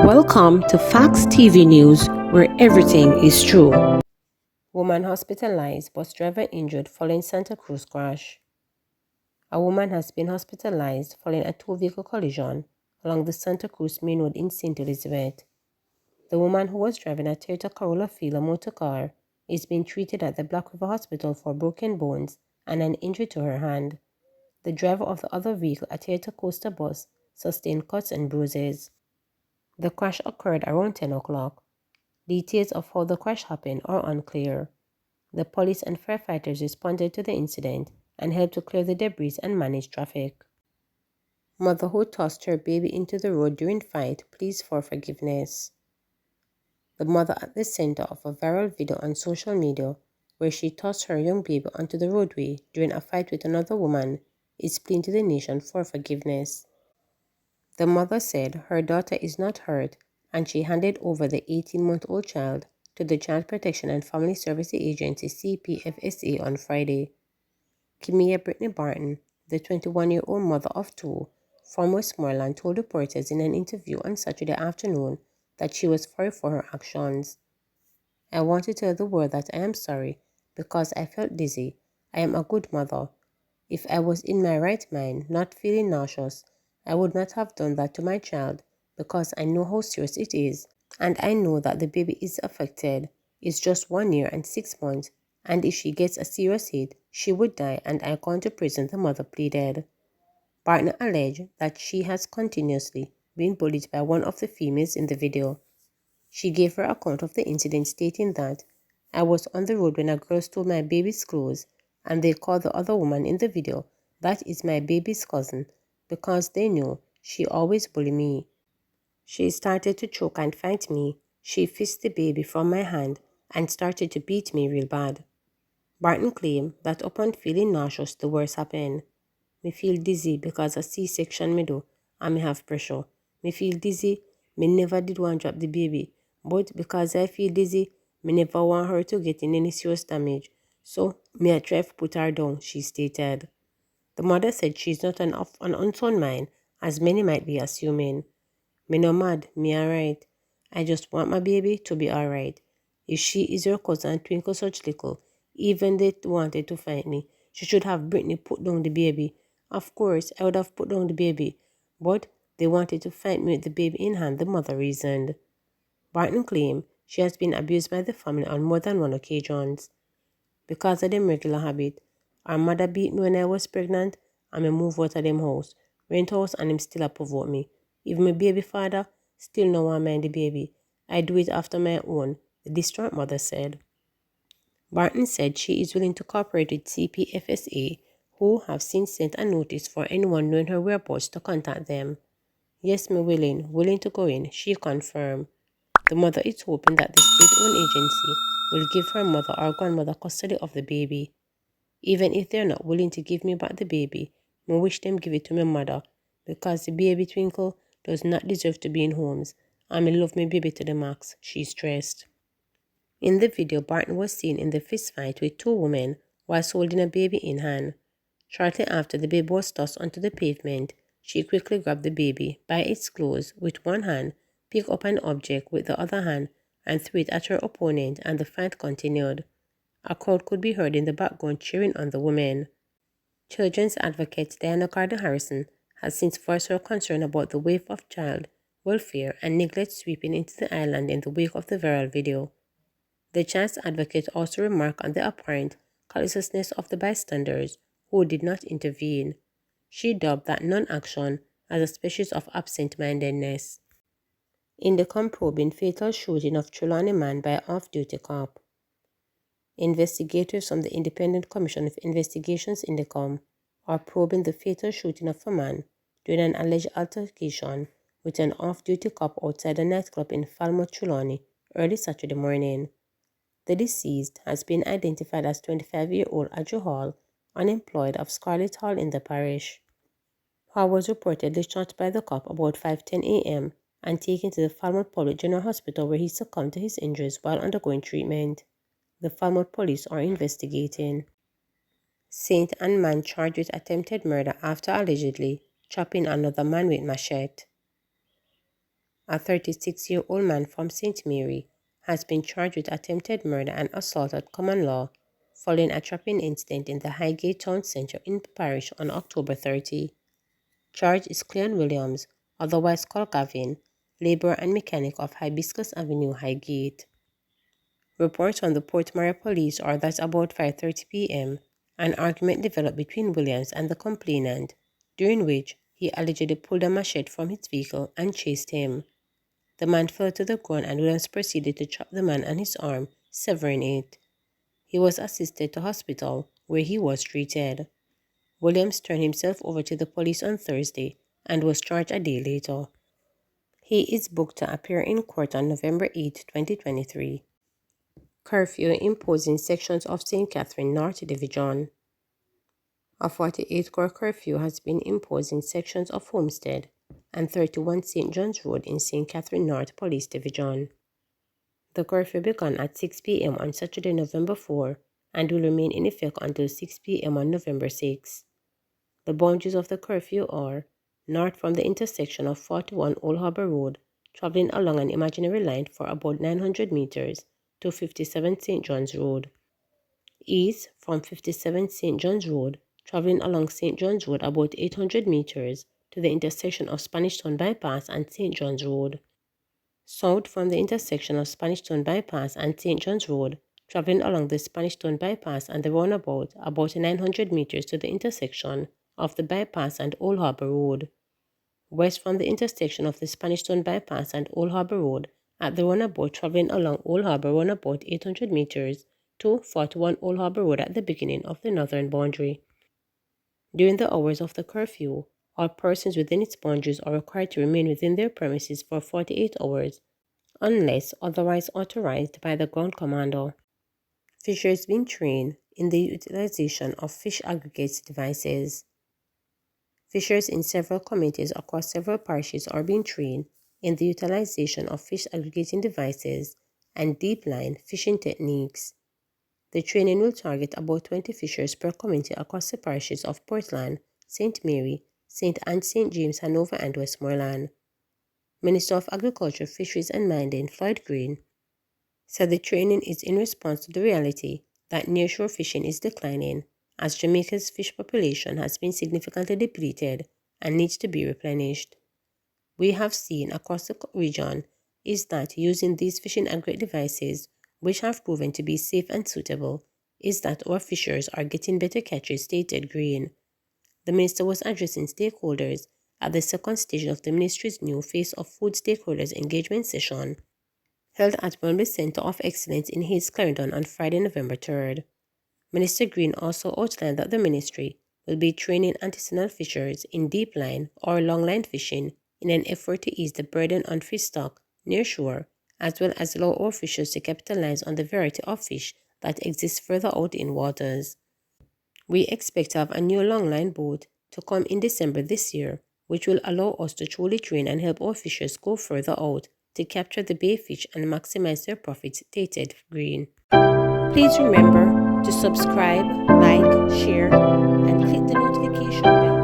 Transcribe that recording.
Welcome to Facts TV News, where everything is true. Woman hospitalized, bus driver injured following Santa Cruz crash. A woman has been hospitalized following a two-vehicle collision along the Santa Cruz main road in St. Elizabeth. The woman, who was driving a Toyota Corolla Fielder motor car, is being treated at the Black River Hospital for broken bones and an injury to her hand. The driver of the other vehicle, a Toyota Coaster bus, sustained cuts and bruises. The crash occurred around 10 o'clock. Details of how the crash happened are unclear. The police and firefighters responded to the incident and helped to clear the debris and manage traffic. Mother who tossed her baby into the road during fight pleads for forgiveness. The mother at the center of a viral video on social media where she tossed her young baby onto the roadway during a fight with another woman is pleading to the nation for forgiveness. The mother said her daughter is not hurt and she handed over the 18-month-old child to the Child Protection and Family Services Agency CPFSA on Friday. Kimia Brittany Barton, the 21-year-old mother of two from Westmoreland, told reporters in an interview on Saturday afternoon that she was sorry for her actions. "I want to tell the world that I am sorry because I felt dizzy. I am a good mother. If I was in my right mind, not feeling nauseous, I would not have done that to my child because I know how serious it is, and I know that the baby is affected. It's just 1 year and 6 months, and if she gets a serious hit, she would die and I'm going to prison," the mother pleaded. Barton alleged that she has continuously been bullied by one of the females in the video. She gave her account of the incident, stating that, "I was on the road when a girl stole my baby's clothes, and they called the other woman in the video, that is my baby's cousin, because they knew she always bullied me. She started to choke and fight me. She fisted the baby from my hand and started to beat me real bad." Barton claimed that upon feeling nauseous, the worst happened. "Me feel dizzy because a C-section me do, and me have pressure. Me feel dizzy, me never did want to drop the baby, but because I feel dizzy, me never want her to get in any serious damage. So, me I try to put her down," she stated. The mother said she's not an unsound mind, as many might be assuming. "Me no mad, me alright. I just want my baby to be alright. If she is your cousin and twinkle such little, even they wanted to fight me, she should have Brittany put down the baby. Of course, I would have put down the baby, but they wanted to fight me with the baby in hand," the mother reasoned. Barton claimed she has been abused by the family on more than one occasion. "Because of them regular habit, our mother beat me when I was pregnant, and me move out of them house, rent house, and him still a provoke me. Even my baby father still no want mind the baby. I do it after my own," the distraught mother said. Barton said she is willing to cooperate with CPFSA, who have since sent a notice for anyone knowing her whereabouts to contact them. "Yes, me willing to go in," she confirmed. The mother is hoping that the state-owned agency will give her mother or grandmother custody of the baby. "Even if they're not willing to give me back the baby, I wish them give it to my mother, because the baby Twinkle does not deserve to be in homes, and I love my baby to the max," she stressed. In the video, Barton was seen in the fistfight with two women whilst holding a baby in hand. Shortly after the baby was tossed onto the pavement, she quickly grabbed the baby by its clothes with one hand, picked up an object with the other hand, and threw it at her opponent, and the fight continued. A crowd could be heard in the background cheering on the women. Children's advocate Diana Gardner Harrison has since voiced her concern about the wave of child welfare and neglect sweeping into the island in the wake of the viral video. The child's advocate also remarked on the apparent callousness of the bystanders who did not intervene. She dubbed that non-action as a species of absent-mindedness. In the probing fatal shooting of Trelawney Man by off-duty cop, investigators from the Independent Commission of Investigations Indicom are probing the fatal shooting of a man during an alleged altercation with an off-duty cop outside a nightclub in Falmouth, Trelawney, early Saturday morning. The deceased has been identified as 25-year-old Adjo Hall, unemployed, of Scarlett Hall in the parish. Hall was reportedly shot by the cop about 5:10 a.m. and taken to the Falmouth Public General Hospital, where he succumbed to his injuries while undergoing treatment. The Falmouth police are investigating. Saint Anne man charged with attempted murder after allegedly chopping another man with machete. A 36-year-old man from St. Mary has been charged with attempted murder and assault at common law following a trapping incident in the Highgate town centre in the parish on October 30. Charged is Cleon Williams, otherwise called Gavin, labourer and mechanic of Hibiscus Avenue, Highgate. Reports from the Port Maria police are that about 5:30 p.m., an argument developed between Williams and the complainant, during which he allegedly pulled a machete from his vehicle and chased him. The man fell to the ground and Williams proceeded to chop the man on his arm, severing it. He was assisted to hospital, where he was treated. Williams turned himself over to the police on Thursday and was charged a day later. He is booked to appear in court on November 8, 2023. Curfew imposing sections of St. Catherine North Division. A 48-hour curfew has been imposed in sections of Homestead and 31 St. John's Road in St. Catherine North Police Division. The curfew began at 6 p.m. on Saturday, November 4, and will remain in effect until 6 p.m. on November 6. The boundaries of the curfew are north from the intersection of 41 Old Harbour Road, travelling along an imaginary line for about 900 meters to 57 St. John's Road. East from 57 St. John's Road, travelling along St. John's Road about 800 meters to the intersection of Spanish Town Bypass and St. John's Road. South from the intersection of Spanish Town Bypass and St. John's Road, travelling along the Spanish Town Bypass and the roundabout about 900 meters to the intersection of the bypass and Old Harbour Road. West from the intersection of the Spanish Town Bypass and Old Harbour Road at the roundabout, travelling along Old Harbour roundabout 800 meters to 41 Old Harbour Road at the beginning of the northern boundary. During the hours of the curfew, all persons within its boundaries are required to remain within their premises for 48 hours, unless otherwise authorized by the ground commander. Fishers being trained in the utilization of fish aggregates devices. Fishers in several communities across several parishes are being trained in the utilization of fish aggregating devices and deep line fishing techniques. The training will target about 20 fishers per community across the parishes of Portland, St. Mary, St. Anne, St. James, Hanover, and Westmoreland. Minister of Agriculture, Fisheries and Mining, Floyd Green, said the training is in response to the reality that nearshore fishing is declining, as Jamaica's fish population has been significantly depleted and needs to be replenished. We have seen across the region is that using these fishing aggregate devices, which have proven to be safe and suitable, is that our fishers are getting better catches, stated Green. The minister was addressing stakeholders at the second stage of the ministry's new Face of Food Stakeholders Engagement session, held at Welby Centre of Excellence in Hayes, Clarendon on Friday, November 3rd. Minister Green also outlined that the ministry will be training artisanal fishers in deep line or long line fishing in an effort to ease the burden on fish stock near shore, as well as allow our fishers to capitalize on the variety of fish that exists further out in waters. We expect to have a new long-line boat to come in December this year, which will allow us to truly train and help our fishers go further out to capture the bay fish and maximize their profits, stated Green. Please remember to subscribe, like, share, and click the notification bell